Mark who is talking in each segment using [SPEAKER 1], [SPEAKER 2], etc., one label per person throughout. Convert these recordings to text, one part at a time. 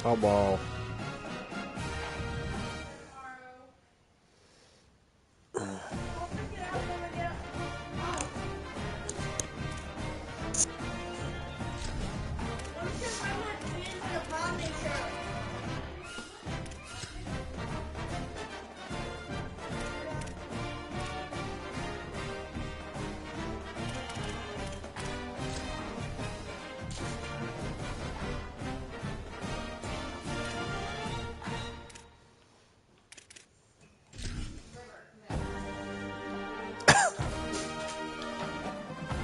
[SPEAKER 1] Oh, ball.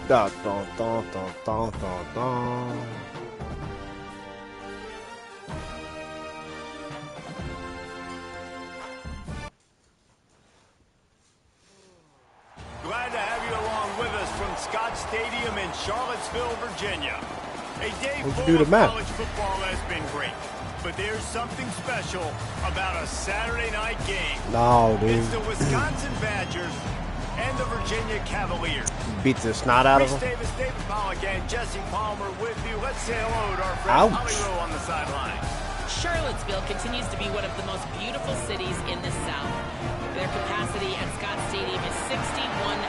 [SPEAKER 1] Dun, dun, dun, dun, dun, dun, dun.
[SPEAKER 2] Glad to have you along with us from Scott Stadium in Charlottesville, Virginia. A day full of college football has been great, but there's something special about a Saturday night game.
[SPEAKER 1] No, dude.
[SPEAKER 2] It's the Wisconsin Badgers and the Virginia Cavaliers.
[SPEAKER 1] Beats the snot out of them.
[SPEAKER 2] Davis, David Pollock, and Jesse Palmer with you. Let's say hello to our friend Holly Rowe on the sideline.
[SPEAKER 3] Charlottesville continues to be one of the most beautiful cities in the South. Their capacity at Scott Stadium is 61,000,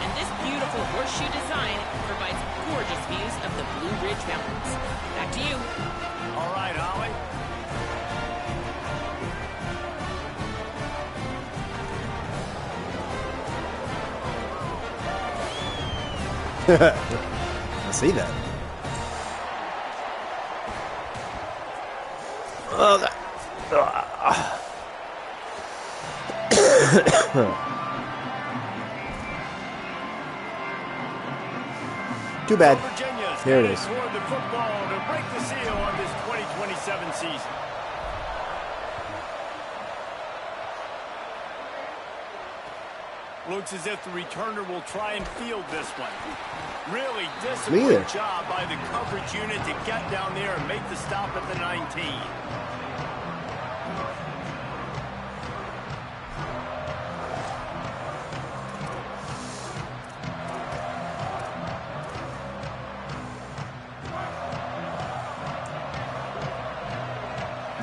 [SPEAKER 3] and this beautiful horseshoe design provides gorgeous views of the Blue Ridge Mountains. Back to you.
[SPEAKER 2] All right, Holly.
[SPEAKER 1] I see that. Oh, too bad. Here it is.
[SPEAKER 2] The football to break the seal on this 2027 season. Looks as if the returner will try and field this one. Really disciplined job by the coverage unit to get down there and make the stop at the 19.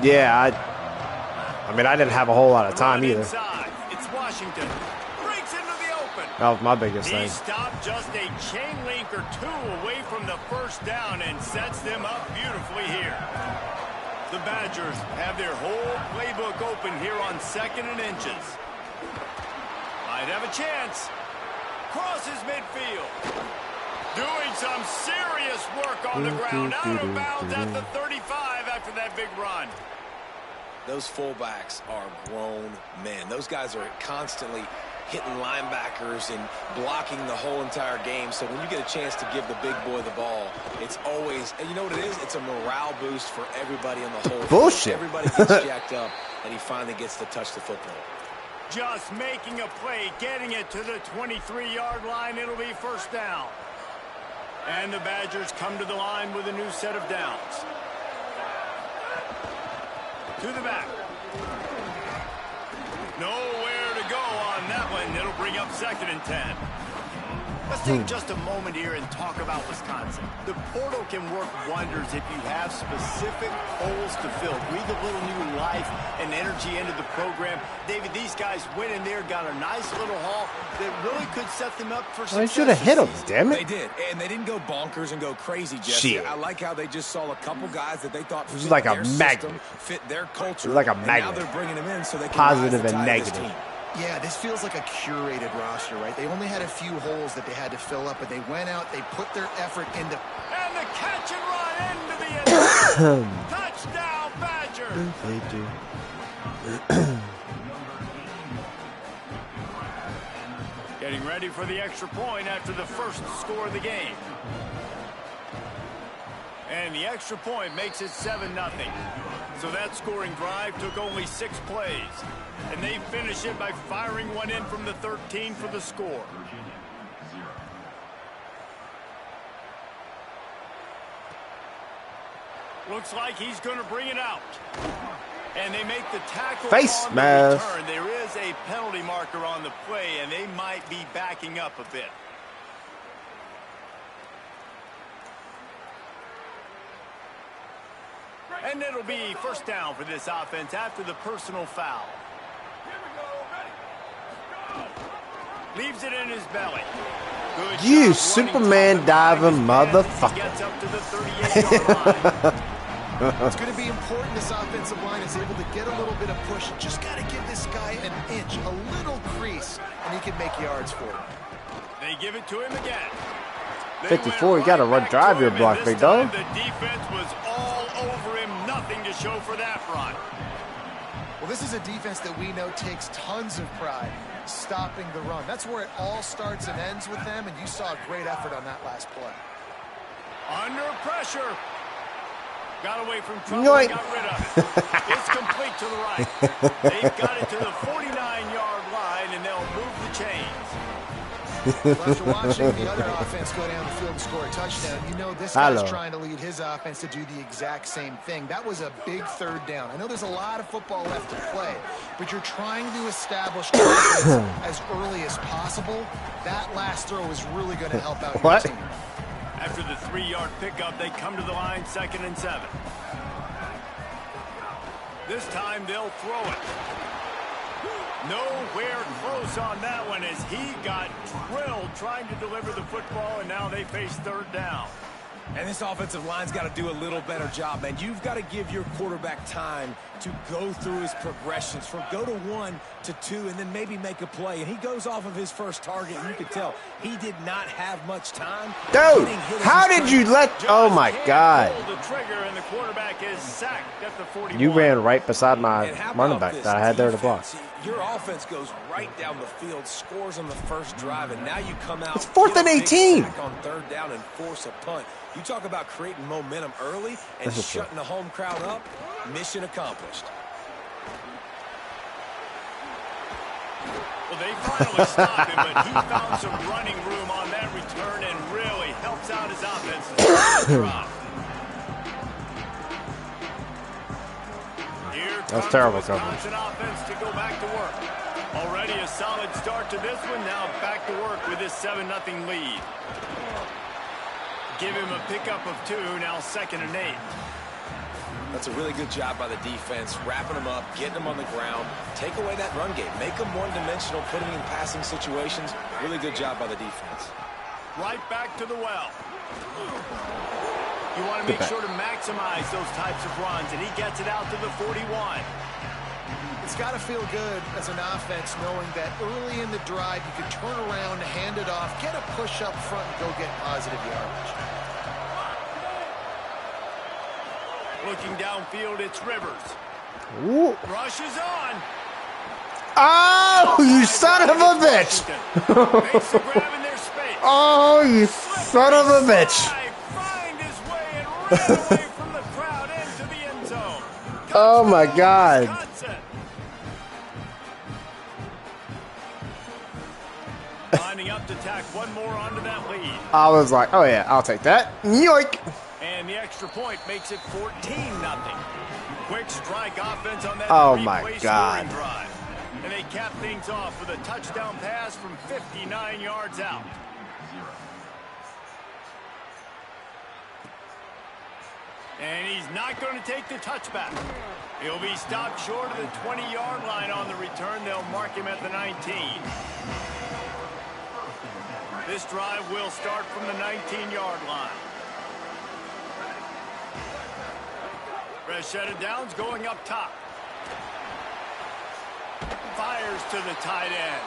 [SPEAKER 1] Yeah, I mean, I didn't have a whole lot of time either.
[SPEAKER 2] Inside. It's Washington. Breaks into the open.
[SPEAKER 1] That was my biggest thing.
[SPEAKER 2] He stopped just a chain link or two away from the first down and sets them up beautifully here. The Badgers have their whole playbook open here on 2nd and inches. Might have a chance. Crosses midfield. Doing some serious work on the ground. Out of bounds at the 35 after that big run.
[SPEAKER 4] Those fullbacks are grown men. Those guys are constantly hitting linebackers and blocking the whole entire game. So when you get a chance to give the big boy the ball, it's always, and you know what it is? It's a morale boost for everybody on the whole.
[SPEAKER 1] Bullshit.
[SPEAKER 4] Everybody gets jacked up, and he finally gets to touch the football.
[SPEAKER 2] Just making a play, getting it to the 23-yard line. It'll be first down. And the Badgers come to the line with a new set of downs. To the back. Nowhere to go on that one. It'll bring up 2nd and 10. Let's take just a moment here and talk about Wisconsin. The portal can work wonders if you have specific holes to fill. Breathe a little new life and energy into the program. David, these guys went in there, got a nice little haul that really could set them up for success.
[SPEAKER 1] They should have hit him, damn it.
[SPEAKER 4] They did, and they didn't go bonkers and go crazy, Jesse.
[SPEAKER 1] Shit.
[SPEAKER 4] I like how they just saw a couple guys that they thought
[SPEAKER 1] This is like a magnet.
[SPEAKER 4] fit their culture.
[SPEAKER 1] It's like a
[SPEAKER 4] and
[SPEAKER 1] magnet.
[SPEAKER 4] now they're bringing them in so they can
[SPEAKER 1] Positive
[SPEAKER 4] rise the
[SPEAKER 1] and
[SPEAKER 4] tide of this
[SPEAKER 1] negative.
[SPEAKER 4] team.
[SPEAKER 5] Yeah, this feels like a curated roster, right? They only had a few holes that they had to fill up, but they went out, they put their effort into...
[SPEAKER 2] And the catch and run into the end zone. Touchdown, Badgers.
[SPEAKER 1] They do.
[SPEAKER 2] Getting ready for the extra point after the first score of the game. And the extra point makes it 7-0. So that scoring drive took only 6 plays. And they finish it by firing one in from the 13 for the score. Looks like he's going to bring it out. And they make the tackle
[SPEAKER 1] Face
[SPEAKER 2] on
[SPEAKER 1] mask.
[SPEAKER 2] the return. There is a penalty marker on the play, and they might be backing up a bit. And it'll be first down for this offense after the personal foul. Leaves it in his belly. Good
[SPEAKER 1] You
[SPEAKER 2] job
[SPEAKER 1] Superman diving motherfucker.
[SPEAKER 2] Gets up to the 38-yard line.
[SPEAKER 5] It's going to be important this offensive line is able to get a little bit of push. Just got to give this guy an inch, a little crease, and he can make yards for him.
[SPEAKER 2] They give it to him again.
[SPEAKER 1] 54, you got to run drive your block, big dog.
[SPEAKER 2] The defense was all over him. Nothing to show for that run.
[SPEAKER 5] Well, this is a defense that we know takes tons of pride stopping the run. That's where it all starts and ends with them, and you saw a great effort on that last play.
[SPEAKER 2] Under pressure. Got away from trouble and got rid of it. It's complete to the right. They've got it to the 49-yard line, and they'll move the chains.
[SPEAKER 5] Well, after watching the other offense go down the field and score a touchdown, you know this guy's trying to lead his offense to do the exact same thing. That was a big third down. I know there's a lot of football left to play, but you're trying to establish confidence as early as possible. That last throw is really going to help out your team.
[SPEAKER 2] After the 3-yard pickup, they come to the line, 2nd and 7. This time they'll throw it. Nowhere close on that one as he got drilled trying to deliver the football, and now they face 3rd down.
[SPEAKER 4] And this offensive line's got to do a little better job, man. You've got to give your quarterback time to go through his progressions from go to 1 to 2 and then maybe make a play. And he goes off of his first target, and you can tell he did not have much time.
[SPEAKER 1] Dude, how did you let... Oh, my God.
[SPEAKER 2] Pull the trigger, and the quarterback is sacked at the 41.
[SPEAKER 1] You ran right beside my running back that I had there to block.
[SPEAKER 4] Your offense goes right down the field, scores on the first drive, and now you come out.
[SPEAKER 1] It's 4th and 18.
[SPEAKER 4] On 3rd down and force a punt. You talk about creating momentum early and shutting the home crowd up. Mission accomplished.
[SPEAKER 2] Well, they finally stopped him, but he found some running room on that return and really helps out his offense to start the drive.
[SPEAKER 1] That's terrible coverage.
[SPEAKER 2] Wisconsin offense to go back to work. Already a solid start to this one. Now back to work with this 7-0 lead. Give him a pickup of 2. Now 2nd and 8.
[SPEAKER 4] That's a really good job by the defense, wrapping them up, getting them on the ground. Take away that run game. Make them one-dimensional, putting them in passing situations. Really good job by the defense.
[SPEAKER 2] Right back to the well. You want to make sure to maximize those types of runs, and he gets it out to the 41.
[SPEAKER 5] It's got to feel good as an offense knowing that early in the drive you can turn around, hand it off, get a push up front, and go get positive yardage.
[SPEAKER 2] Looking downfield, it's Rivers.
[SPEAKER 1] Ooh.
[SPEAKER 2] Rushes on.
[SPEAKER 1] Oh, you son of a bitch.
[SPEAKER 2] Makes the grab in their space.
[SPEAKER 1] Oh, you son of a bitch.
[SPEAKER 2] Find his way and ran away from the crowd into the end zone.
[SPEAKER 1] Oh, my God.
[SPEAKER 2] Lining up to tack one more onto that lead.
[SPEAKER 1] I was like, oh, yeah, I'll take that. Yoink.
[SPEAKER 2] And the extra point makes it 14-0. Quick strike offense on that
[SPEAKER 1] my God.
[SPEAKER 2] drive. And they cap things off with a touchdown pass from 59 yards out. And he's not going to take the touchback. He'll be stopped short of the 20-yard line on the return. They'll mark him at the 19. This drive will start from the 19-yard line. Rashad Downs going up top. Fires to the tight end.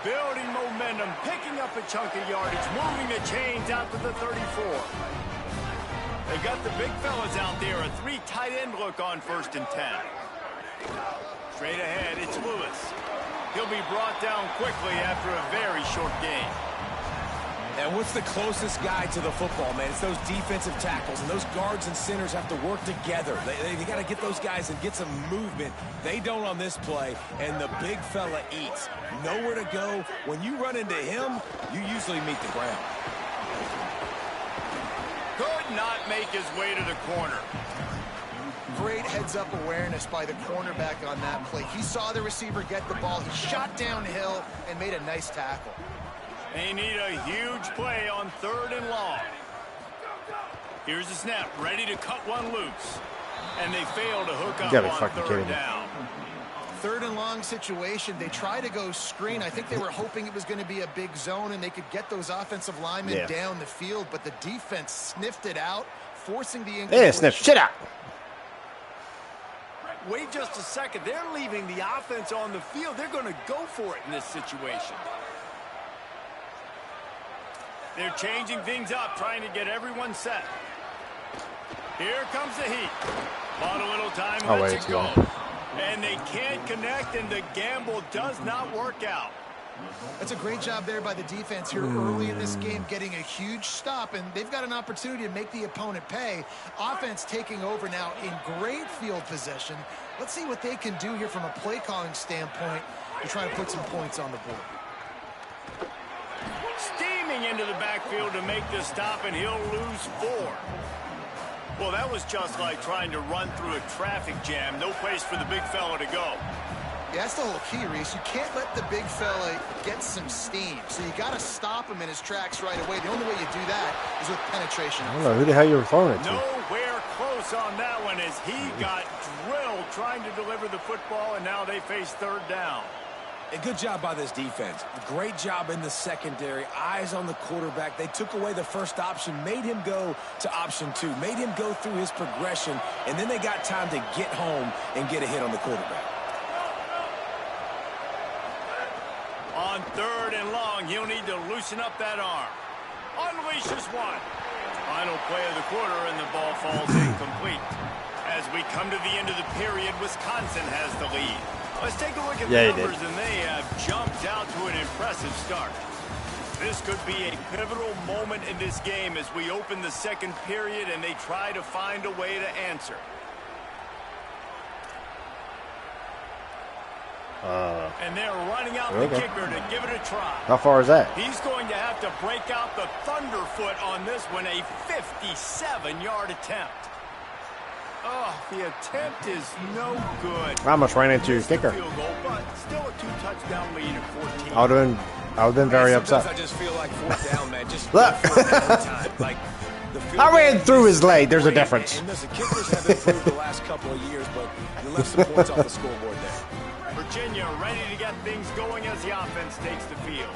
[SPEAKER 2] Building momentum, picking up a chunk of yardage, moving the chains out to the 34. They've got the big fellas out there. A 3 tight end look on 1st and 10. Straight ahead, it's Lewis. He'll be brought down quickly after a very short game.
[SPEAKER 4] And what's the closest guy to the football, man? It's those defensive tackles, and those guards and centers have to work together. They got to get those guys and get some movement. They don't on this play, and the big fella eats. Nowhere to go. When you run into him, you usually meet the ground.
[SPEAKER 2] Could not make his way to the corner.
[SPEAKER 5] Great heads-up awareness by the cornerback on that play. He saw the receiver get the ball. He shot downhill and made a nice tackle.
[SPEAKER 2] They need a huge play on 3rd and long. Here's the snap, ready to cut one loose. And they fail to hook up on third down.
[SPEAKER 5] Third and long situation. They try to go screen. I think they were hoping it was going to be a big zone and they could get those offensive linemen down the field, but the defense sniffed it out, forcing the
[SPEAKER 1] incompletion. Yeah, sniff shit out.
[SPEAKER 2] Wait just a second. They're leaving the offense on the field. They're going to go for it in this situation. They're changing things up, trying to get everyone set. Here comes the heat. Bought a little time, lets it go. And they can't connect, and the gamble does not work out.
[SPEAKER 5] That's a great job there by the defense here early in this game, getting a huge stop, and they've got an opportunity to make the opponent pay. Offense taking over now in great field possession. Let's see what they can do here from a play calling standpoint to try to put some points on the board.
[SPEAKER 2] Steaming into the backfield to make the stop, and he'll lose 4. Well, that was just like trying to run through a traffic jam. No place for the big fella to go.
[SPEAKER 5] Yeah, that's the whole key, Reese. You can't let the big fella get some steam. So you got to stop him in his tracks right away. The only way you do that is with penetration.
[SPEAKER 1] I don't know who the hell you were throwing it to.
[SPEAKER 2] Nowhere close on that one as he got drilled trying to deliver the football, and now they face third down.
[SPEAKER 4] A good job by this defense. Great job in the secondary. Eyes on the quarterback. They took away the first option, made him go to option 2, made him go through his progression, and then they got time to get home and get a hit on the quarterback.
[SPEAKER 2] On third and long, he'll need to loosen up that arm. Unleashes one. Final play of the quarter, and the ball falls incomplete. As we come to the end of the period, Wisconsin has the lead. Let's take a look at the numbers, and they have jumped out to an impressive start. This could be a pivotal moment in this game as we open the second period and they try to find a way to answer. And they're running out the kicker to give it a try.
[SPEAKER 1] How far is that?
[SPEAKER 2] He's going to have to break out the thunderfoot on this one, a 57-yard attempt. Oh, the attempt is no good.
[SPEAKER 1] I almost ran into your kicker.
[SPEAKER 2] Field goal, but still a 2-touchdown lead at 14.
[SPEAKER 1] I would have been very upset.
[SPEAKER 4] I just feel like fourth down, man. Just
[SPEAKER 1] look.
[SPEAKER 4] Like
[SPEAKER 1] I ran through his leg. There's a difference.
[SPEAKER 4] And listen, kickers have improved the last couple of years, but you left some points off the scoreboard there.
[SPEAKER 2] Virginia ready to get things going as the offense takes the field.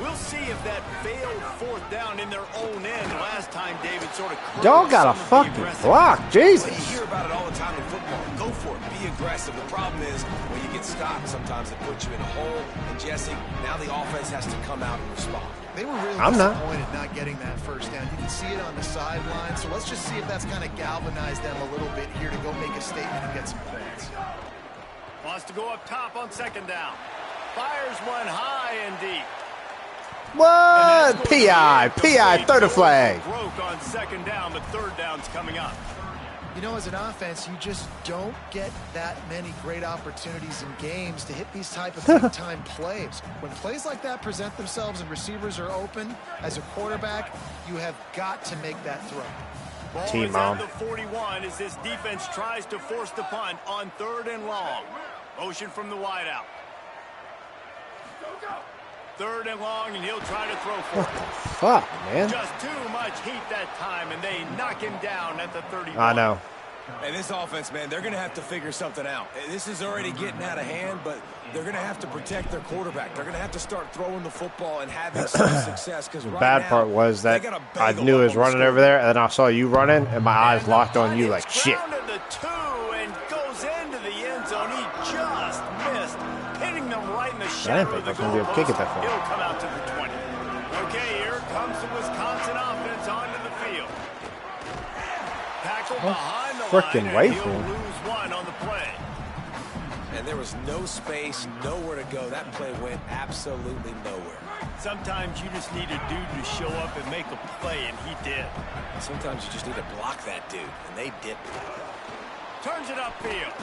[SPEAKER 2] We'll see if that failed fourth down in their own end last time, David, sort of.
[SPEAKER 1] Y'all got a fucking block, Jesus.
[SPEAKER 4] Well, you hear about it all the time in football. Go for it. Be aggressive. The problem is when you get stopped, sometimes it puts you in a hole. And Jesse, now the offense has to come out and respond.
[SPEAKER 5] They were really disappointed not getting that first down. You can see it on the sideline. So let's just see if that's kind of galvanized them a little bit here to go make a statement and get some points.
[SPEAKER 2] Wants to go up top on second down. Fires one high and deep.
[SPEAKER 1] What? PI, throw the flag.
[SPEAKER 2] Broke on second down, but third down's coming up.
[SPEAKER 5] You know, as an offense, you just don't get that many great opportunities in games to hit these type of big-time plays. When plays like that present themselves and receivers are open, as a quarterback, you have got to make that throw.
[SPEAKER 2] Ball
[SPEAKER 1] Team
[SPEAKER 2] is
[SPEAKER 1] mom.
[SPEAKER 2] at the 41 as this defense tries to force the punt on third and long. Motion from the wideout. Third and long, and he'll try to throw for it.
[SPEAKER 1] What the fuck, man?
[SPEAKER 2] Just too much heat that time, and they knock him down at the 31.
[SPEAKER 1] I know.
[SPEAKER 4] And this offense, man, they're going to have to figure something out. This is already getting out of hand, but they're going to have to protect their quarterback. They're going to have to start throwing the football and having some success. Because
[SPEAKER 1] the bad part was that I knew he was running over there, and then I saw you running, and my eyes locked on you like shit.
[SPEAKER 2] The 2 and goes into the end zone. He just missed, hitting them right in the shadow of the goal post.
[SPEAKER 1] Kick it that far.
[SPEAKER 2] He'll come out to the 20. Okay, here comes the Wisconsin offense onto the field. Tackle behind the
[SPEAKER 1] frickin'
[SPEAKER 2] line,
[SPEAKER 1] wait
[SPEAKER 2] and
[SPEAKER 1] for
[SPEAKER 2] he'll
[SPEAKER 1] him.
[SPEAKER 2] lose one on the play.
[SPEAKER 4] And there was no space, nowhere to go. That play went absolutely nowhere.
[SPEAKER 2] Sometimes you just need a dude to show up and make a play, and he did.
[SPEAKER 4] Sometimes you just need to block that dude, and they didn't.
[SPEAKER 2] Turns it upfield.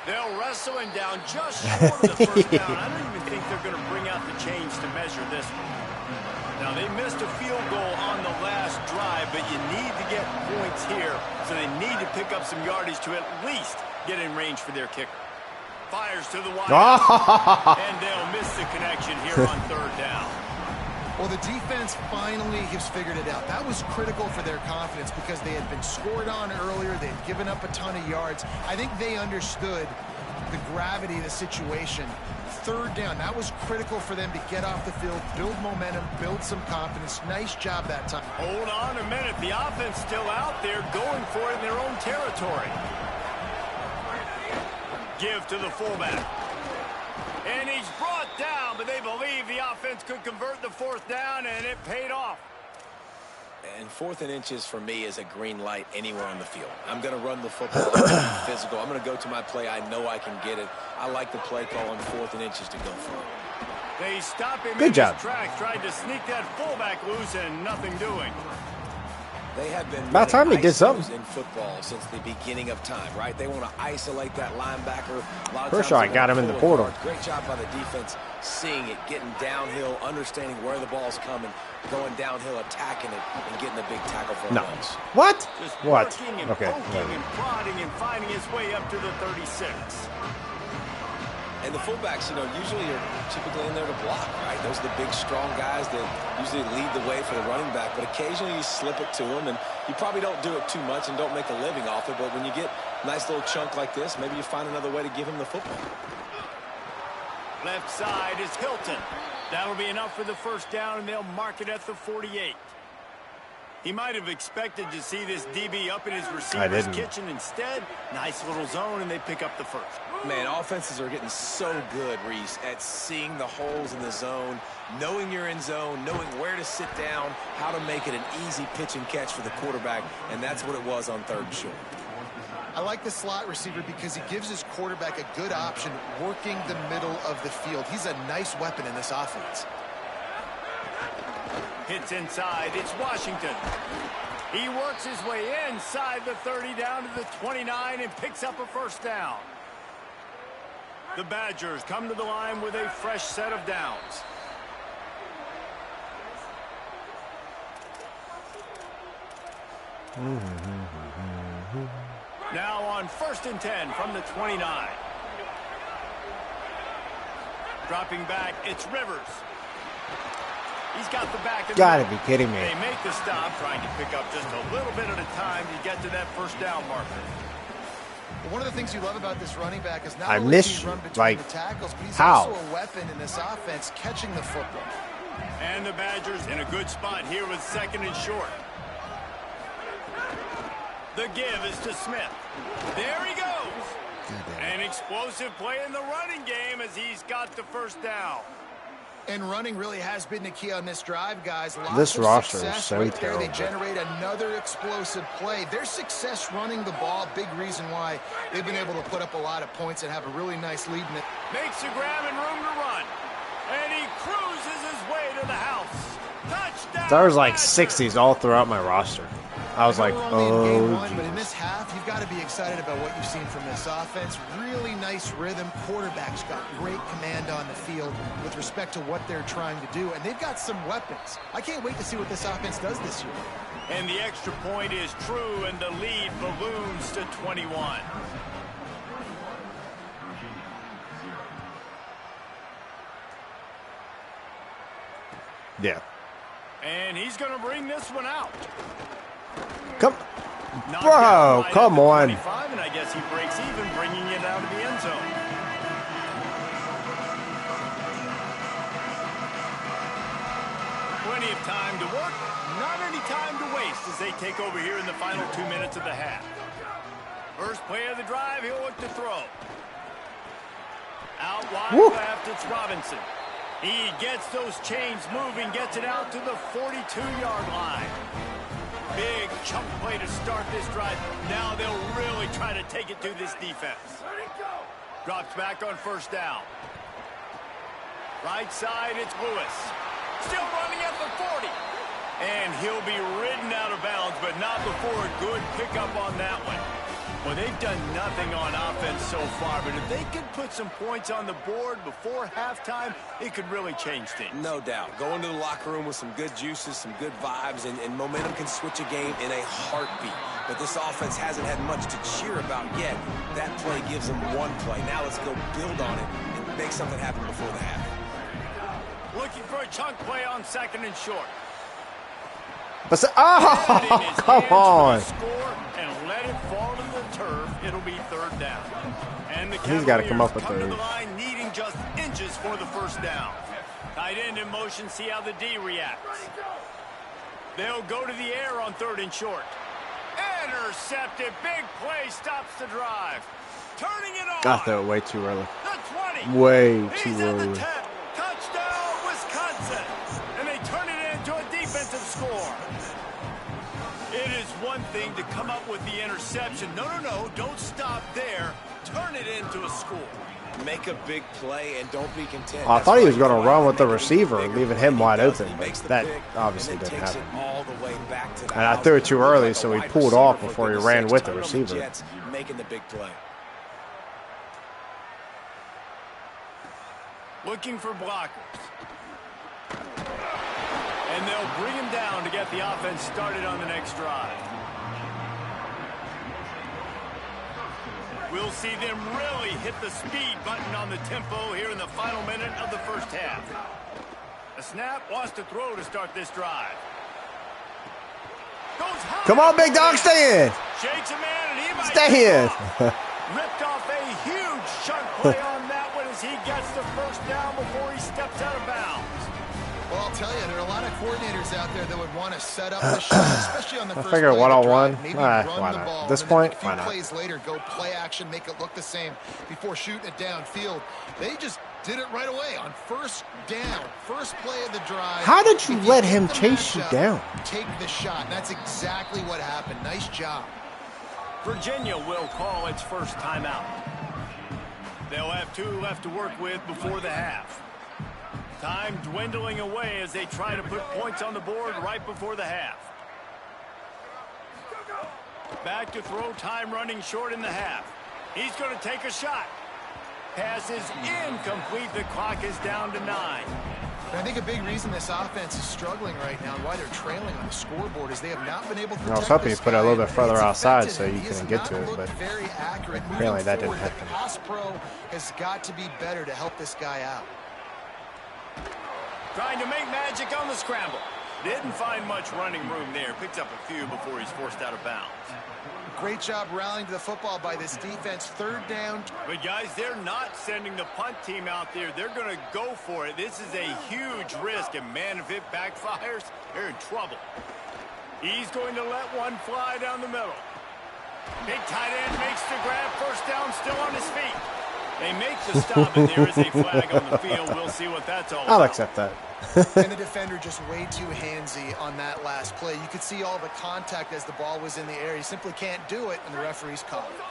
[SPEAKER 2] They'll wrestle him down just short of the first down. I don't even think they're going to bring out the chains to measure this one. Now, they missed a field goal on the last drive, but you need to get points here, so they need to pick up some yardage to at least get in range for their kicker. Fires to the wide, and they'll miss the connection here on third down.
[SPEAKER 5] Well, the defense finally has figured it out. That was critical for their confidence because they had been scored on earlier. They had given up a ton of yards. I think they understood the gravity of the situation. Third down, that was critical for them to get off the field, build momentum, build some confidence. Nice job that time.
[SPEAKER 2] Hold on a minute. The offense still out there going for it in their own territory. Give to the fullback. And he's brought down, but they believe the offense could convert the fourth down, and it paid off.
[SPEAKER 4] And 4th and inches for me is a green light anywhere on the field. I'm going to run the football. I'm going to be physical. I'm going to go to my play. I know I can get it. I like the play call on 4th and inches to go for it.
[SPEAKER 2] They stop him
[SPEAKER 1] Good
[SPEAKER 2] in
[SPEAKER 1] job.
[SPEAKER 2] his tracks, tried to sneak that fullback loose, and nothing doing.
[SPEAKER 4] They have been
[SPEAKER 1] about time he did something
[SPEAKER 4] in football since the beginning of time, right? They want to isolate that linebacker. A lot of
[SPEAKER 1] First
[SPEAKER 4] times
[SPEAKER 1] shot got him in the portal.
[SPEAKER 4] Great job by the defense, seeing it, getting downhill, understanding where the ball's coming, going downhill, attacking it, and getting the big tackle for a loss.
[SPEAKER 1] What?
[SPEAKER 2] Just
[SPEAKER 1] What?
[SPEAKER 2] working and
[SPEAKER 1] Okay.
[SPEAKER 2] poking and prodding and finding his way up to the 36.
[SPEAKER 4] And the fullbacks, you know, usually are typically in there to block, right? Those are the big, strong guys that usually lead the way for the running back. But occasionally you slip it to them, and you probably don't do it too much and don't make a living off it. But when you get a nice little chunk like this, maybe you find another way to give him the football.
[SPEAKER 2] Left side is Hilton. That'll be enough for the first down, and they'll mark it at the 48. He might have expected to see this DB up in his receiver's kitchen. Instead, nice little zone, and they pick up the first.
[SPEAKER 4] Man, offenses are getting so good, Reese, at seeing the holes in the zone, knowing you're in zone, knowing where to sit down, how to make it an easy pitch and catch for the quarterback, and that's what it was on 3rd and short.
[SPEAKER 5] I like the slot receiver because he gives his quarterback a good option working the middle of the field. He's a nice weapon in this offense.
[SPEAKER 2] Hits inside. It's Washington. He works his way inside the 30 down to the 29 and picks up a first down. The Badgers come to the line with a fresh set of downs. Now on 1st and 10 from the 29. Dropping back, it's Rivers. He's got the back.
[SPEAKER 1] Gotta be kidding me.
[SPEAKER 2] They make the stop, trying to pick up just a little bit at a time to get to that first down marker.
[SPEAKER 5] One of the things you love about this running back is not
[SPEAKER 1] I
[SPEAKER 5] only
[SPEAKER 1] miss
[SPEAKER 5] does he run
[SPEAKER 1] you.
[SPEAKER 5] between
[SPEAKER 1] Like,
[SPEAKER 5] the tackles, but he's
[SPEAKER 1] how?
[SPEAKER 5] also a weapon in this offense, catching the football.
[SPEAKER 2] And the Badgers in a good spot here with 2nd and short. The give is to Smith. There he goes. An explosive play in the running game as he's got the first down.
[SPEAKER 5] And running really has been the key on this drive, guys. Lots
[SPEAKER 1] This
[SPEAKER 5] of
[SPEAKER 1] roster is
[SPEAKER 5] success
[SPEAKER 1] so
[SPEAKER 5] right there.
[SPEAKER 1] terrible.
[SPEAKER 5] They generate another explosive play. Their success running the ball, big reason why they've been able to put up a lot of points and have a really nice lead in it.
[SPEAKER 2] Makes a grab and room to run. And he cruises his way to the house. Touchdown.
[SPEAKER 1] There was like
[SPEAKER 2] Badgers.
[SPEAKER 1] 60s all throughout my roster. I was like,
[SPEAKER 5] We're only in game
[SPEAKER 1] oh,
[SPEAKER 5] one, but in
[SPEAKER 1] geez.
[SPEAKER 5] this half, you've got to be excited about what you've seen from this offense. Really nice rhythm. Quarterback's got great command on the field with respect to what they're trying to do, and they've got some weapons. I can't wait to see what this offense does this year.
[SPEAKER 2] And the extra point is true, and the lead balloons to 21.
[SPEAKER 1] Yeah.
[SPEAKER 2] And he's going to bring this one out.
[SPEAKER 1] Come,
[SPEAKER 2] Knocked
[SPEAKER 1] bro,
[SPEAKER 2] out right
[SPEAKER 1] come
[SPEAKER 2] at the
[SPEAKER 1] on.
[SPEAKER 2] 25, and I guess he breaks even, bringing it out of the end zone. Plenty of time to work, not any time to waste as they take over here in the final 2 minutes of the half. First play of the drive, he'll look to throw. Out wide left, it's Robinson. He gets those chains moving, gets it out to the 42-yard line. Big chunk play to start this drive. Now they'll really try to take it to this defense. Drops back on first down. Right side, it's Lewis. Still running at the 40. And he'll be ridden out of bounds, but not before a good pickup on that one. Well, they've done nothing on offense so far, but if they could put some points on the board before halftime, it could really change things.
[SPEAKER 4] No doubt. Go into the locker room with some good juices, some good vibes, and momentum can switch a game in a heartbeat. But this offense hasn't had much to cheer about yet. That play gives them one play. Now let's go build on it and make something happen before the half.
[SPEAKER 2] Looking for a chunk play on 2nd and short.
[SPEAKER 1] But oh, come on.
[SPEAKER 2] Score and let it fall to the turf. It'll be 3rd down. And the
[SPEAKER 1] He's got to come up with
[SPEAKER 2] to the
[SPEAKER 1] those.
[SPEAKER 2] line, needing just inches for the 1st down. Tight end in motion, see how the D reacts. They'll go to the air on 3rd and short. Intercepted, big play, stops the drive. Turning it on.
[SPEAKER 1] Got that way too early.
[SPEAKER 2] The 20.
[SPEAKER 1] Way too
[SPEAKER 2] He's
[SPEAKER 1] early.
[SPEAKER 2] at the 10. Touchdown, Wisconsin. And they turn it into a defensive score. It is one thing to come up with the interception. No, don't stop there. Turn it into a score.
[SPEAKER 4] Make a big play and don't be content.
[SPEAKER 1] I thought he was going to run with the receiver, leaving him wide open, but that obviously didn't happen. And I threw it too early, so he pulled off before he ran with the receiver.
[SPEAKER 4] Making the big play.
[SPEAKER 2] Looking for blockers. And they'll bring him down to get the offense started on the next drive. We'll see them really hit the speed button on the tempo here in the final minute of the 1st half. A snap, wants to throw to start this drive. Goes high.
[SPEAKER 1] Come on, big dog, stay in.
[SPEAKER 2] Shakes a man and he might
[SPEAKER 1] stay in.
[SPEAKER 2] Ripped off a huge chunk play on that one as he gets the 1st down before he steps out of bounds.
[SPEAKER 5] Well, I'll tell you, there are a lot of coordinators out there that would want to set up the shot, especially on the first
[SPEAKER 1] figure
[SPEAKER 5] play
[SPEAKER 1] one-on-one.
[SPEAKER 5] Maybe
[SPEAKER 1] Why
[SPEAKER 5] run the
[SPEAKER 1] not?
[SPEAKER 5] ball.
[SPEAKER 1] At this
[SPEAKER 5] and
[SPEAKER 1] point,
[SPEAKER 5] then a few
[SPEAKER 1] why not?
[SPEAKER 5] plays later, go play action, make it look the same before shooting it downfield. They just did it right away on 1st down, 1st play of the drive.
[SPEAKER 1] How did you let him
[SPEAKER 5] the
[SPEAKER 1] chase you
[SPEAKER 5] matchup,
[SPEAKER 1] down?
[SPEAKER 5] Take the shot, and that's exactly what happened. Nice job.
[SPEAKER 2] Virginia will call its 1st timeout. They'll have 2 left to work with before the half. Time dwindling away as they try to put points on the board right before the half. Back to throw, time running short in the half. He's going to take a shot. Pass is incomplete. The clock is down to 9.
[SPEAKER 5] And I think a big reason this offense is struggling right now and why they're trailing on the scoreboard is they have not been able to
[SPEAKER 1] I was hoping you put it a little bit further outside so you couldn't get to it, but apparently that didn't happen.
[SPEAKER 5] Pass pro has got to be better to help this guy out.
[SPEAKER 2] Trying to make magic on the scramble. Didn't find much running room there. Picks up a few before he's forced out of bounds.
[SPEAKER 5] Great job rallying to the football by this defense. 3rd down.
[SPEAKER 2] But guys, they're not sending the punt team out there. They're going to go for it. This is a huge risk, and man, if it backfires, they're in trouble. He's going to let one fly down the middle. Big tight end makes the grab. 1st down, still on his feet. They make the stop, and there is a flag on the field. We'll see what that's all about.
[SPEAKER 1] I'll accept that.
[SPEAKER 5] And the defender just way too handsy on that last play. You could see all the contact as the ball was in the air. He simply can't do it, and the referee's called it.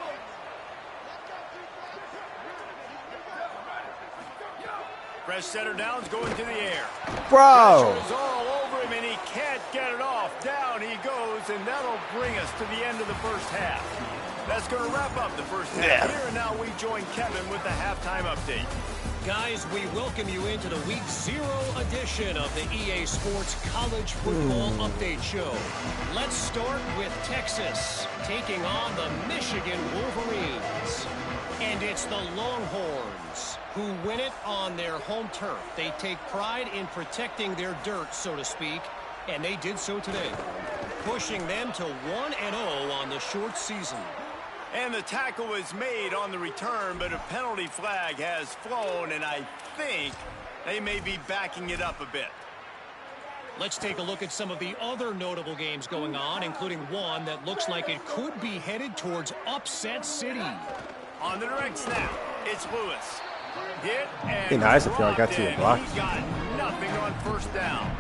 [SPEAKER 2] Fresh center downs going to the air.
[SPEAKER 1] Bro.
[SPEAKER 2] Pressure's all over him, and he can't get it off. Down he goes, and that'll bring us to the end of the 1st half. That's going to wrap up the 1st half. Here and now we join Kevin with the halftime update.
[SPEAKER 6] Guys, we welcome you into the Week 0 edition of the EA Sports College Football Update Show. Let's start with Texas taking on the Michigan Wolverines. And it's the Longhorns who win it on their home turf. They take pride in protecting their dirt, so to speak, and they did so today, pushing them to 1-0 on the short season.
[SPEAKER 2] And the tackle was made on the return, but a penalty flag has flown, and I think they may be backing it up a bit.
[SPEAKER 6] Let's take a look at some of the other notable games going on, including one that looks like it could be headed towards Upset City.
[SPEAKER 2] On the direct snap, it's Lewis. Hit and
[SPEAKER 1] be nice if y'all got to your block.
[SPEAKER 2] He got nothing on 1st down.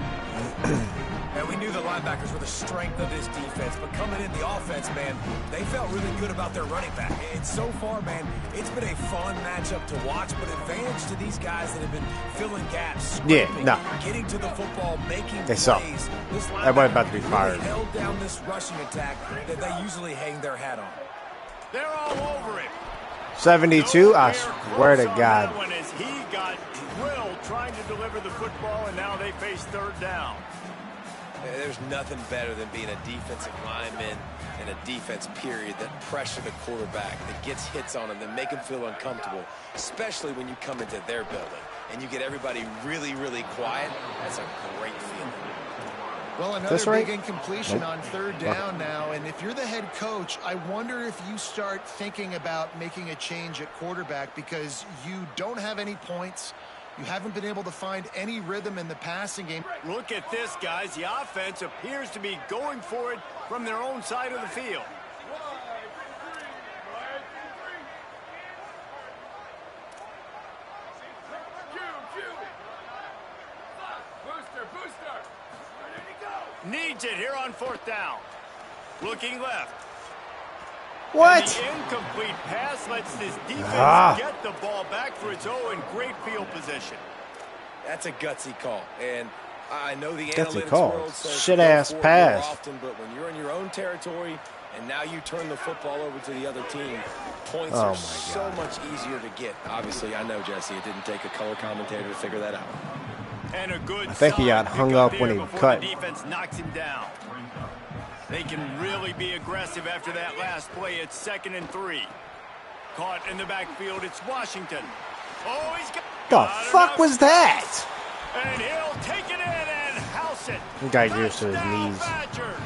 [SPEAKER 7] And we knew the linebackers were the strength of this defense, but coming in the offense, man, they felt really good about their running back. And so far, man, it's been a fun matchup to watch, but advantage to these guys that have been filling gaps, scraping, getting to the football, making plays. This
[SPEAKER 1] Everybody about to be fired.
[SPEAKER 7] really held down this rushing attack that they usually hang their hat on.
[SPEAKER 2] They're all over it.
[SPEAKER 1] 72, I swear to God.
[SPEAKER 2] As he got drilled trying to deliver the football, and now they face 3rd down.
[SPEAKER 4] There's nothing better than being a defensive lineman and a defense period that pressure the quarterback, that gets hits on him, that make him feel uncomfortable, especially when you come into their building. and you get everybody really, really quiet, that's a great feeling.
[SPEAKER 5] Well, another big incompletion on third down now, and if you're the head coach, I wonder if you start thinking about making a change at quarterback because you don't have any points. You haven't been able to find any rhythm in the passing game.
[SPEAKER 2] Look at this, guys. The offense appears to be going for it from their own side of the field. Needs it here on fourth down. Looking left.
[SPEAKER 1] What?
[SPEAKER 2] And the incomplete pass lets this defense get the ball back for its own great field position.
[SPEAKER 4] That's a gutsy call. And I know the
[SPEAKER 1] gutsy
[SPEAKER 4] analytics
[SPEAKER 1] call.
[SPEAKER 4] world says
[SPEAKER 1] Shit-ass pass.
[SPEAKER 4] often, but when you're in your own territory and now you turn the football over to the other team, points are so much easier to get. Obviously, I know, Jesse, it didn't take a color commentator to figure that out.
[SPEAKER 2] And a good
[SPEAKER 1] I think he got hung up when he cut.
[SPEAKER 2] The defense knocks him down. They can really be aggressive after that last play. It's 2nd and 3. Caught in the backfield. It's Washington. Oh, he's got.
[SPEAKER 1] The fuck was that?
[SPEAKER 2] And he'll take it in and house it.
[SPEAKER 1] You got used to his knees.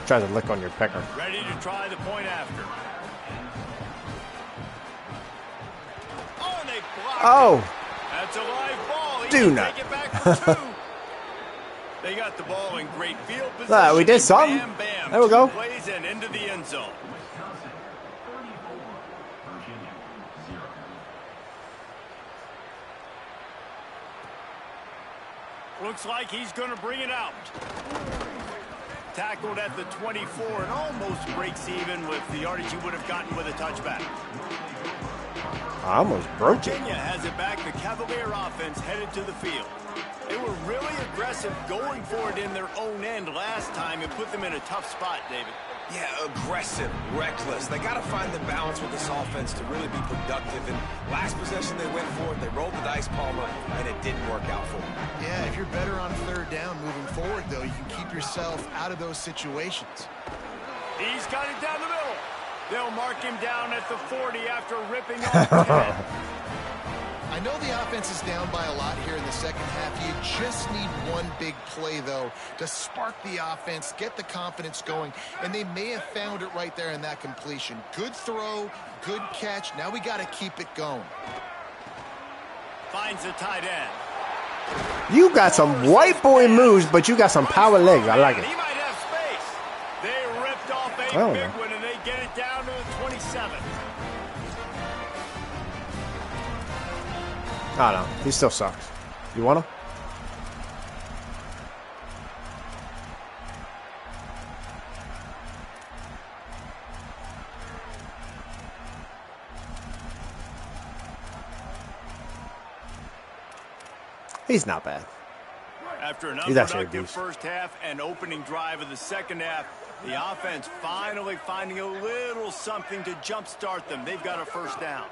[SPEAKER 1] Try to lick on your pecker.
[SPEAKER 2] Ready to try the point after. Oh, and they blocked it. That's a live ball. He
[SPEAKER 1] Do
[SPEAKER 2] can
[SPEAKER 1] not.
[SPEAKER 2] take it back for 2. They got the ball in great field position.
[SPEAKER 1] We did something.
[SPEAKER 2] Bam, bam.
[SPEAKER 1] There we go.
[SPEAKER 2] 2 plays and into the end zone. Looks like he's going to bring it out. Tackled at the 24 and almost breaks even with the yardage he would have gotten with a touchback.
[SPEAKER 1] I almost broke it.
[SPEAKER 2] Virginia has it back. The Cavalier offense headed to the field. They were really aggressive going for it in their own end last time and put them in a tough spot, David.
[SPEAKER 4] Yeah, aggressive, reckless. They got to find the balance with this offense to really be productive. And last possession they went for it. They rolled the dice, Palmer, and it didn't work out for them.
[SPEAKER 5] Yeah, if you're better on third down moving forward, though, you can keep yourself out of those situations.
[SPEAKER 2] He's got it down the middle. They'll mark him down at the 40 after ripping off 10.
[SPEAKER 5] I know the offense is down by a lot here in the second half. You just need one big play, though, to spark the offense, get the confidence going, and they may have found it right there in that completion. Good throw, good catch. Now we got to keep it going.
[SPEAKER 2] Finds the tight end.
[SPEAKER 1] You got some white boy moves, but you got some power legs. I like it.
[SPEAKER 2] He might have space. They ripped off a big one, and they get it down to the 27.
[SPEAKER 1] I don't know. He still sucks. You want him? He's not bad.
[SPEAKER 2] After an
[SPEAKER 1] He's actually a
[SPEAKER 2] unproductive
[SPEAKER 1] beast.
[SPEAKER 2] first half and opening drive of the second half, the offense finally finding a little something to jumpstart them. They've got a first down.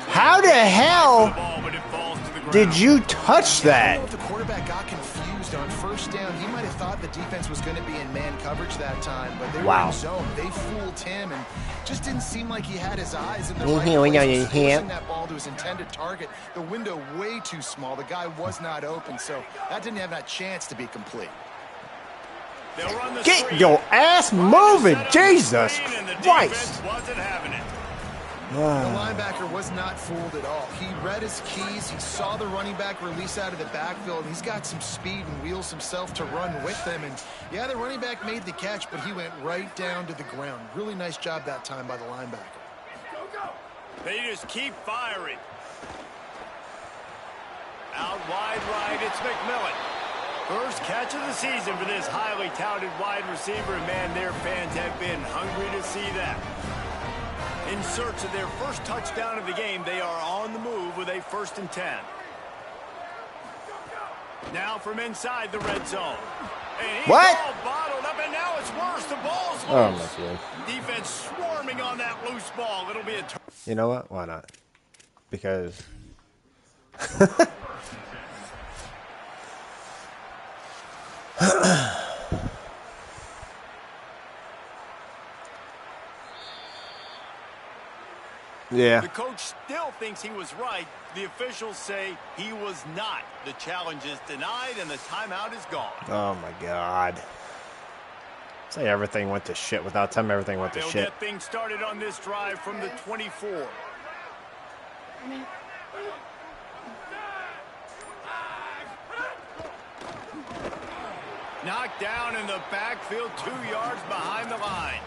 [SPEAKER 1] How the hell did you touch
[SPEAKER 5] I don't know
[SPEAKER 1] that?
[SPEAKER 5] if the quarterback got confused on first down. He might have thought the defense was going to be in man coverage that time, but they were in zone. They fooled him and just didn't seem like he had his eyes in the right place. Forcing that ball to his intended target. The window way too small. The guy was not open, so that didn't have that chance to be complete.
[SPEAKER 1] Get your ass moving, Jesus Christ!
[SPEAKER 2] Wasn't having it.
[SPEAKER 5] The linebacker was not fooled at all. He read his keys. He saw the running back release out of the backfield. He's got some speed and wheels himself to run with them. And, yeah, the running back made the catch, but he went right down to the ground. Really nice job that time by the linebacker.
[SPEAKER 2] They just keep firing. Out wide right, it's McMillan. First catch of the season for this highly touted wide receiver. And, man, their fans have been hungry to see that. In search of their first touchdown of the game, they are on the move with a 1st and 10. Now from inside the red zone. And he's all bottled up, and now it's worse. The ball's loose.
[SPEAKER 1] Oh, my God.
[SPEAKER 2] Defense swarming on that loose ball. It'll be a turn.
[SPEAKER 1] You know what? Why not? Because... Yeah.
[SPEAKER 2] The coach still thinks he was right. The officials say he was not. The challenge is denied, and the timeout is gone.
[SPEAKER 1] Oh, my God. Say everything went to shit. Without telling me everything went to
[SPEAKER 2] They'll
[SPEAKER 1] shit.
[SPEAKER 2] get things started on this drive from the 24. Knocked down in the backfield, 2 yards behind the line.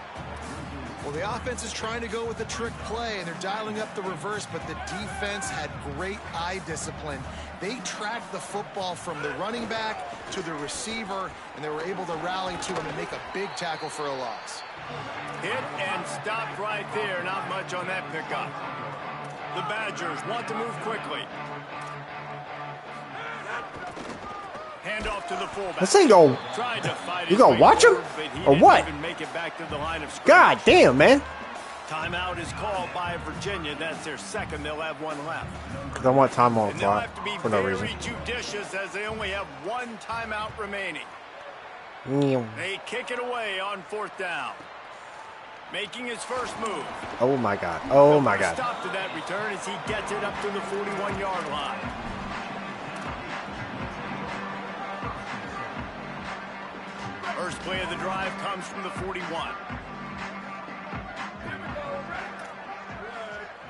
[SPEAKER 5] Well, the offense is trying to go with a trick play, and they're dialing up the reverse, but the defense had great eye discipline. They tracked the football from the running back to the receiver, and they were able to rally to him and make a big tackle for a loss.
[SPEAKER 2] Hit and stopped right there. Not much on that pickup. The Badgers want to move quickly. Handoff to the fullback.
[SPEAKER 1] This ain't go. You gonna watch him or what?
[SPEAKER 2] Make it back to the line of scrimmage.
[SPEAKER 1] God damn, man.
[SPEAKER 2] Timeout is called by Virginia. That's their second. They'll have one left.
[SPEAKER 1] Because I want time on the
[SPEAKER 2] And they'll
[SPEAKER 1] clock
[SPEAKER 2] have to be
[SPEAKER 1] for no reason.
[SPEAKER 2] very judicious as they only have one timeout remaining. They kick it away on 4th down. Making his first move.
[SPEAKER 1] Oh, my God. Oh, my God.
[SPEAKER 2] Stop to that return as he gets it up to the 41-yard line. First play of the drive comes from the 41.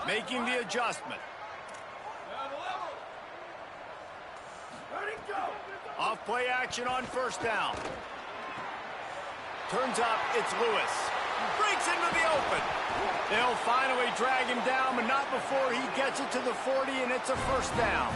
[SPEAKER 2] Making the adjustment. Off play action on 1st down. Turns up, it's Lewis. Breaks into the open. They'll finally drag him down, but not before he gets it to the 40, and it's a 1st down.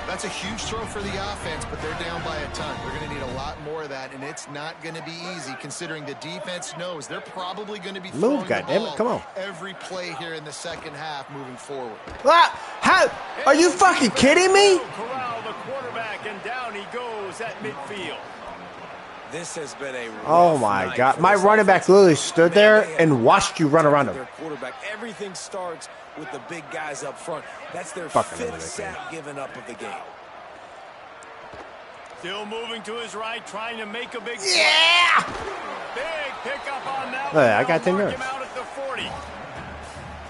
[SPEAKER 5] That's a huge throw for the offense, but they're down by a ton. They're going to need a lot more of that, and it's not going to be easy considering the defense knows they're probably going to be throwing the ball
[SPEAKER 1] Come on.
[SPEAKER 5] every play here in the second half moving forward.
[SPEAKER 1] How? Are you fucking kidding me?
[SPEAKER 2] Corral the quarterback, and down he goes at midfield.
[SPEAKER 4] This has been a
[SPEAKER 1] Oh my God. My running back literally stood there and watched you run around him.
[SPEAKER 4] Their quarterback. Everything starts with the big guys up front. That's their
[SPEAKER 1] Fucking
[SPEAKER 4] 5th sack given up of the game.
[SPEAKER 2] Still moving to his right, trying to make a big
[SPEAKER 1] Yeah!
[SPEAKER 2] Big pickup on that
[SPEAKER 1] Hey,
[SPEAKER 2] one.
[SPEAKER 1] I got 10
[SPEAKER 2] Mark
[SPEAKER 1] yards.
[SPEAKER 2] him out at the 40.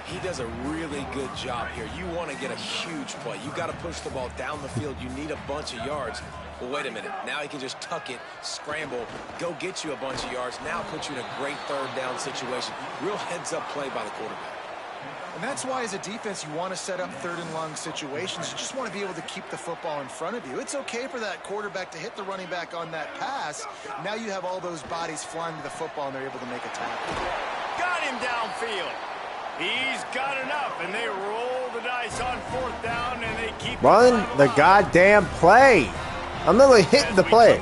[SPEAKER 4] He does a really good job here. You want to get a huge play. You got to push the ball down the field. You need a bunch of yards. Well, wait a minute. Now he can just tuck it, scramble, go get you a bunch of yards. Now put you in a great 3rd down situation. Real heads-up play by the quarterback.
[SPEAKER 5] And that's why as a defense you want to set up 3rd and long situations. You just want to be able to keep the football in front of you. It's okay for that quarterback to hit the running back on that pass. Now you have all those bodies flying to the football and they're able to make a tackle.
[SPEAKER 2] Got him downfield. He's got enough, and they roll the dice on 4th down, and they keep
[SPEAKER 1] Run the goddamn play. I'm literally hitting the play.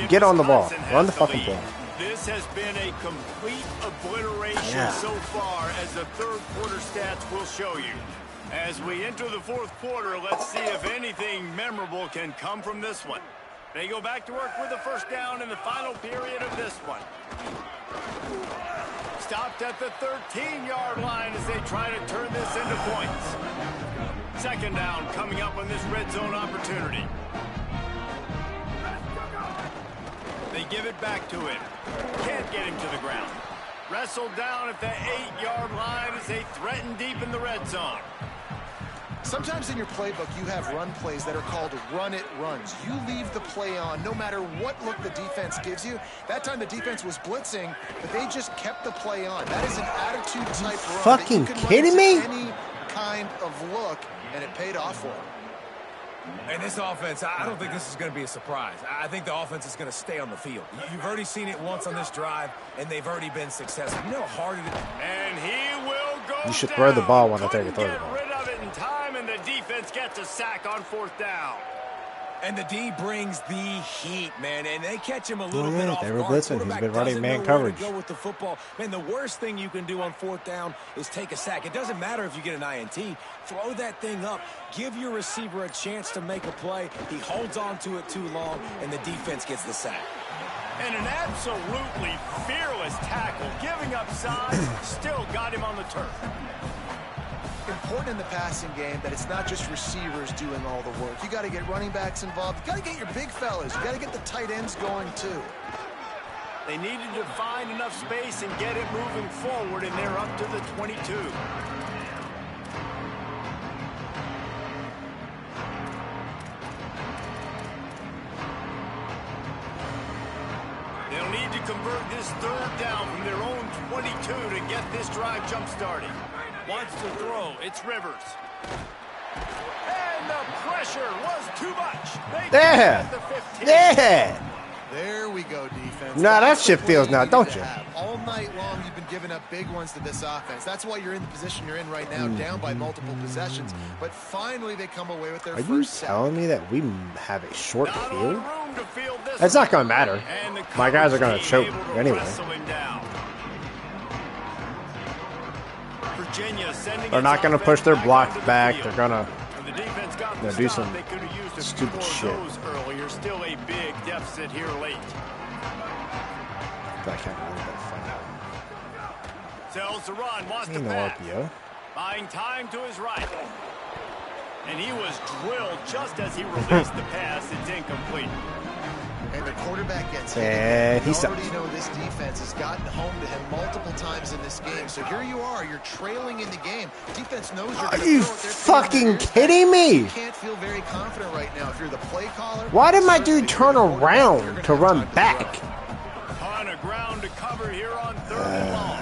[SPEAKER 1] Get on the ball. Run the fucking ball.
[SPEAKER 2] This has been a complete obliteration so far, as the 3rd quarter stats will show you. As we enter the 4th quarter, let's see if anything memorable can come from this one. They go back to work with the 1st down in the final period of this one. Stopped at the 13-yard line as they try to turn this into points. 2nd down coming up on this red zone opportunity. They give it back to him. Can't get him to the ground. Wrestled down at the 8-yard line as they threaten deep in the red zone.
[SPEAKER 5] Sometimes in your playbook, you have run plays that are called run-it runs. You leave the play on no matter what look the defense gives you. That time the defense was blitzing, but they just kept the play on. That is an attitude-type run.
[SPEAKER 1] Fucking kidding me?
[SPEAKER 5] Any kind of look, and it paid off for them.
[SPEAKER 7] And this offense, I don't think this is going to be a surprise. I think the offense is going to stay on the field. You've already seen it once on this drive, and they've already been successful. You know how hard it is.
[SPEAKER 2] And he will go
[SPEAKER 1] You should
[SPEAKER 2] down.
[SPEAKER 1] throw the ball when I take it. Throw the
[SPEAKER 2] Couldn't
[SPEAKER 1] ball.
[SPEAKER 2] get rid of it in time, and the defense gets a sack on 4th down.
[SPEAKER 7] And the D brings the heat, man, and they catch him a little bit off
[SPEAKER 1] they were
[SPEAKER 7] guard.
[SPEAKER 1] blitzing. He's
[SPEAKER 7] Quarterback
[SPEAKER 1] been running
[SPEAKER 7] doesn't
[SPEAKER 1] man
[SPEAKER 7] know where
[SPEAKER 1] coverage.
[SPEAKER 7] to go with the football. Man, the worst thing you can do on 4th down is take a sack. It doesn't matter if you get an INT. Throw that thing up. Give your receiver a chance to make a play. He holds on to it too long, and the defense gets the sack.
[SPEAKER 2] And an absolutely fearless tackle, giving up size, still got him on the turf.
[SPEAKER 5] Important in the passing game that it's not just receivers doing all the work. You got to get running backs involved. You got to get your big fellas. You got to get the tight ends going too.
[SPEAKER 2] They needed to find enough space and get it moving forward, and they're up to the 22. They'll need to convert this third down from their own 22 to get this drive jump-started. Wants to throw. It's Rivers. And the pressure was too much.
[SPEAKER 1] Yeah. Yeah.
[SPEAKER 5] There we go, defense.
[SPEAKER 1] Nah, that shit feels now, don't you?
[SPEAKER 5] All night long, you've been giving up big ones to this offense. That's why you're in the position you're in right now, down by multiple possessions. But finally, they come away with their first.
[SPEAKER 1] Are you telling me that we have a short field? It's not going to matter. My guys are going to choke anyway. They're not going to push their blocks back. They're going to do some stupid shit.
[SPEAKER 2] Earlier, still a big deficit here late.
[SPEAKER 1] I can't believe that
[SPEAKER 2] Sells the run, wants to
[SPEAKER 1] fight.
[SPEAKER 2] pass.
[SPEAKER 1] RPO.
[SPEAKER 2] Buying time to his right. And he was drilled just as he released the pass. It's incomplete.
[SPEAKER 5] And the quarterback gets
[SPEAKER 1] hit.
[SPEAKER 5] You already know this defense has gotten home to him multiple times in this game. So here you are. You're trailing in the game. Defense knows you're going to
[SPEAKER 1] Are you fucking kidding me?
[SPEAKER 5] You can't feel very confident right now if you're the play caller.
[SPEAKER 1] Why did my dude turn around to run back?
[SPEAKER 2] On a ground to cover here on third and long.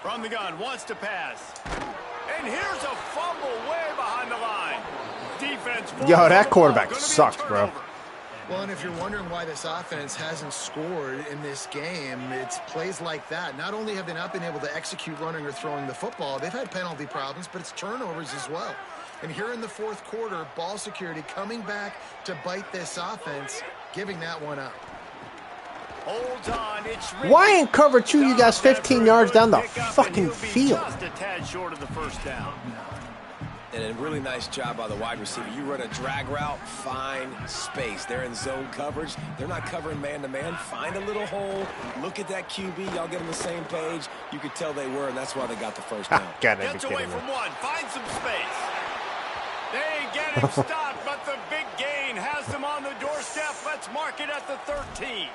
[SPEAKER 2] From the gun, wants to pass. And here's a fumble way behind the line. Defense.
[SPEAKER 1] Yo, that quarterback sucks, bro.
[SPEAKER 5] Well, and if you're wondering why this offense hasn't scored in this game, it's plays like that. Not only have they not been able to execute running or throwing the football, they've had penalty problems, but it's turnovers as well. And here in the fourth quarter, ball security coming back to bite this offense, giving that one up.
[SPEAKER 2] Holds on, it's
[SPEAKER 1] Why in cover 2 you guys 15 yards down the fucking field?
[SPEAKER 2] Just a tad short of the first down.
[SPEAKER 4] And a really nice job by the wide receiver. You run a drag route, find space. They're in zone coverage. They're not covering man-to-man. Find a little hole. Look at that QB. Y'all get on the same page. You could tell they were, and that's why they got the first down.
[SPEAKER 2] Gets away from one. Finds some space. They ain't getting stopped, but the big gain has them on the doorstep. Let's mark it at the 13.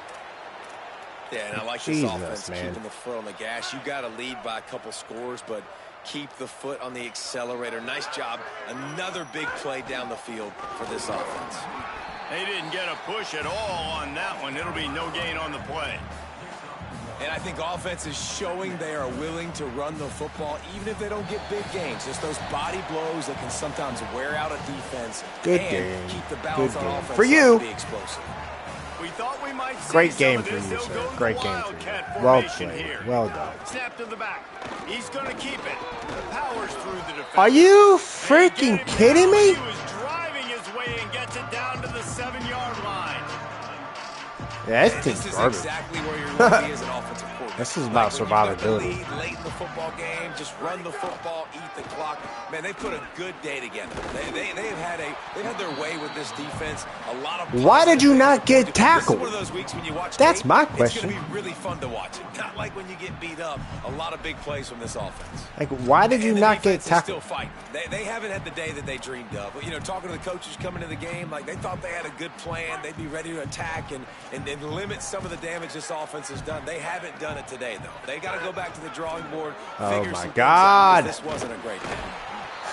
[SPEAKER 4] Yeah, and I like this offense, keeping the foot on the gas. You got to lead by a couple scores, but keep the foot on the accelerator. Nice job. Another big play down the field for this offense.
[SPEAKER 2] They didn't get a push at all on that one. It'll be no gain on the play.
[SPEAKER 4] And I think offense is showing they are willing to run the football, even if they don't get big gains. Just those body blows that can sometimes wear out a defense.
[SPEAKER 1] Good
[SPEAKER 4] and
[SPEAKER 1] game.
[SPEAKER 4] Keep the balance on offense
[SPEAKER 1] for you.
[SPEAKER 4] To be explosive.
[SPEAKER 2] We thought we might see
[SPEAKER 1] Great game
[SPEAKER 2] some
[SPEAKER 1] for
[SPEAKER 2] of
[SPEAKER 1] you,
[SPEAKER 2] this.
[SPEAKER 1] sir.
[SPEAKER 2] They'll go
[SPEAKER 1] Great
[SPEAKER 2] the
[SPEAKER 1] game for
[SPEAKER 2] Wildcat
[SPEAKER 1] you. Well
[SPEAKER 2] formation
[SPEAKER 1] played.
[SPEAKER 2] here.
[SPEAKER 1] Well done.
[SPEAKER 2] Snap to the back. He's going to keep it. Powers through the defense.
[SPEAKER 1] Are you freaking kidding me?
[SPEAKER 2] He was driving his way and gets it down to the 7-yard line.
[SPEAKER 1] Yeah, this is garbage.
[SPEAKER 4] Exactly where you're going to be as an offensive coordinator.
[SPEAKER 1] This is about survivability.
[SPEAKER 4] Late in the football game, just run the football, eat the clock. Man, they put a good day together. They've had their way with this defense. A lot of.
[SPEAKER 1] Why did you not get tackled?
[SPEAKER 4] This is one of those weeks when you watch.
[SPEAKER 1] That's my question.
[SPEAKER 4] It's going to be really fun to watch it. Not like when you get beat up. A lot of big plays from this offense.
[SPEAKER 1] Like, why did you not get tackled?
[SPEAKER 4] Still fighting. They haven't had the day that they dreamed of. You know, talking to the coaches coming to the game, like they thought they had a good plan. They'd be ready to attack and limit some of the damage this offense has done. They haven't done it today, though. They got to go back to the drawing board.
[SPEAKER 1] Oh my God!
[SPEAKER 4] This wasn't a great day.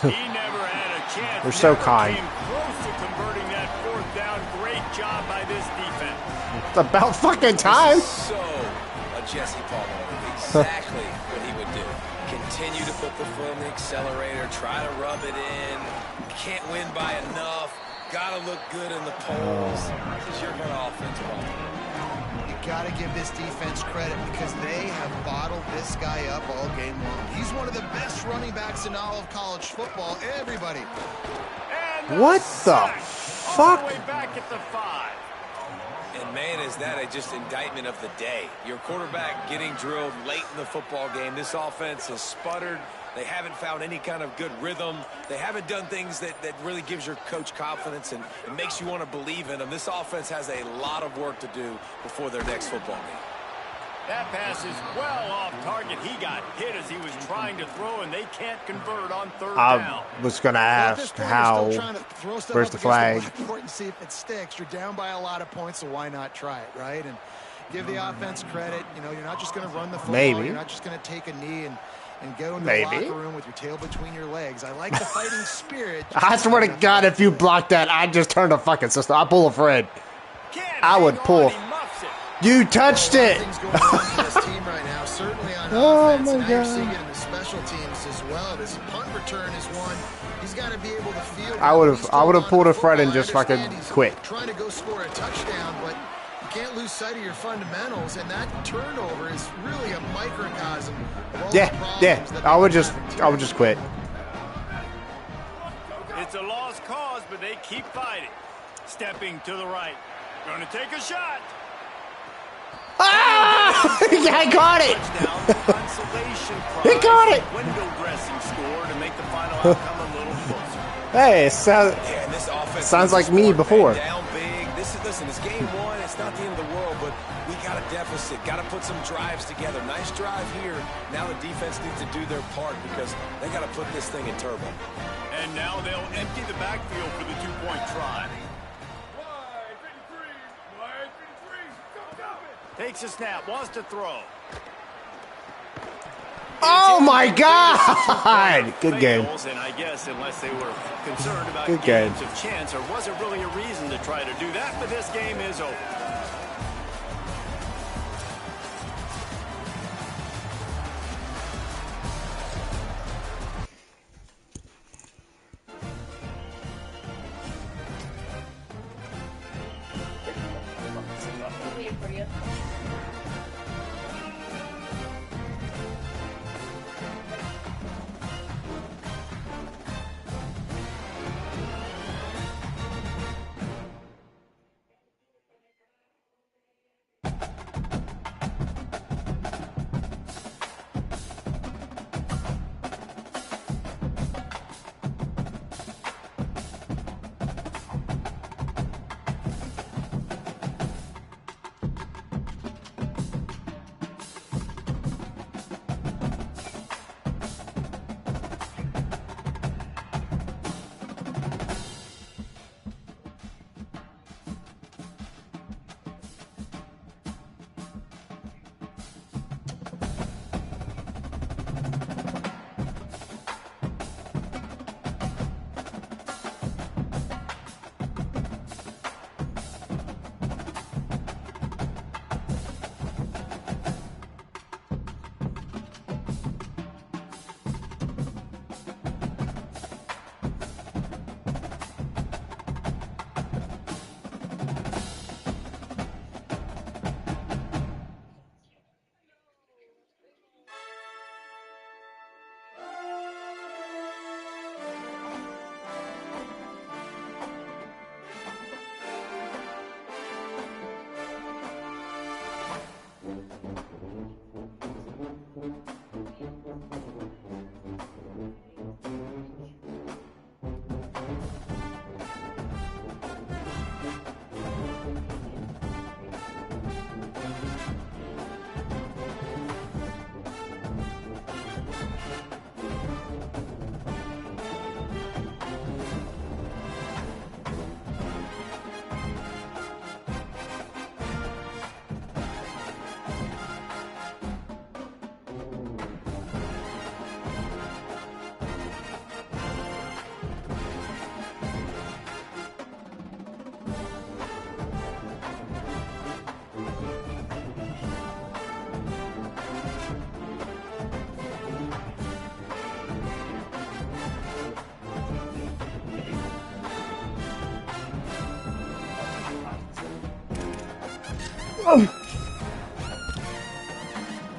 [SPEAKER 2] He never had a chance.
[SPEAKER 1] They're so kind.
[SPEAKER 2] Came close to converting that fourth down. Great job by this defense.
[SPEAKER 1] It's about fucking time.
[SPEAKER 4] So a Jesse Paul moment. Exactly what he would do. Continue to put the foot on the accelerator. Try to rub it in. Can't win by enough. Got to look good in the polls. This is your kind of offense, Paul.
[SPEAKER 5] Got to give this defense credit because they have bottled this guy up all game long. He's one of the best running backs in all of college football. Everybody.
[SPEAKER 1] What the fuck?
[SPEAKER 2] All the way back at the 5.
[SPEAKER 4] And man, is that a just indictment of the day. Your quarterback getting drilled late in the football game. This offense has sputtered. They haven't found any kind of good rhythm. They haven't done things that really gives your coach confidence and it makes you want to believe in them. This offense has a lot of work to do before their next football game.
[SPEAKER 2] That pass is well off target. He got hit as he was trying to throw, and they can't convert on third down.
[SPEAKER 1] I was going to ask how. Where's the flag?
[SPEAKER 5] And see if it sticks. You're down by a lot of points, so why not try it, right? And give the offense credit. You know, you're not just going to run the football.
[SPEAKER 1] Maybe.
[SPEAKER 5] You're not just going to take a knee and go into the locker room with your tail between your legs. I like the fighting spirit.
[SPEAKER 1] I swear to God, if you block that, I'd just turn the fucking system. I'd pull a Fred. I would pull. You touched it.
[SPEAKER 5] Oh my God! You're seeing it in the special teams as well. This punt return is one. He's got to be able to feel.
[SPEAKER 1] I would have pulled a Fred and just fucking quit.
[SPEAKER 5] Trying to go score a touchdown, but you can't lose sight of your fundamentals, and that turnover is really a microcosm of all the problems that
[SPEAKER 1] I would just quit.
[SPEAKER 2] It's a lost cause, but they keep fighting. Stepping to the right. Going to take a shot.
[SPEAKER 1] Ah! I caught it. He caught it.
[SPEAKER 2] Window dressing score to make the final outcome a little closer.
[SPEAKER 1] Hey, sounds like me before.
[SPEAKER 4] Down big. Listen, it's game one. It's not the end of the world, but we got a deficit. Got to put some drives together. Nice drive here. Now the defense needs to do their part because they got to put this thing in turbo.
[SPEAKER 2] And now they'll empty the backfield for the two-point try. Takes a snap, wants to throw.
[SPEAKER 1] Oh my God! Good game.
[SPEAKER 2] And I guess unless they were concerned about
[SPEAKER 1] good game.
[SPEAKER 2] games of chance, there wasn't really a reason to try to do that, but this game is over.
[SPEAKER 1] Oh.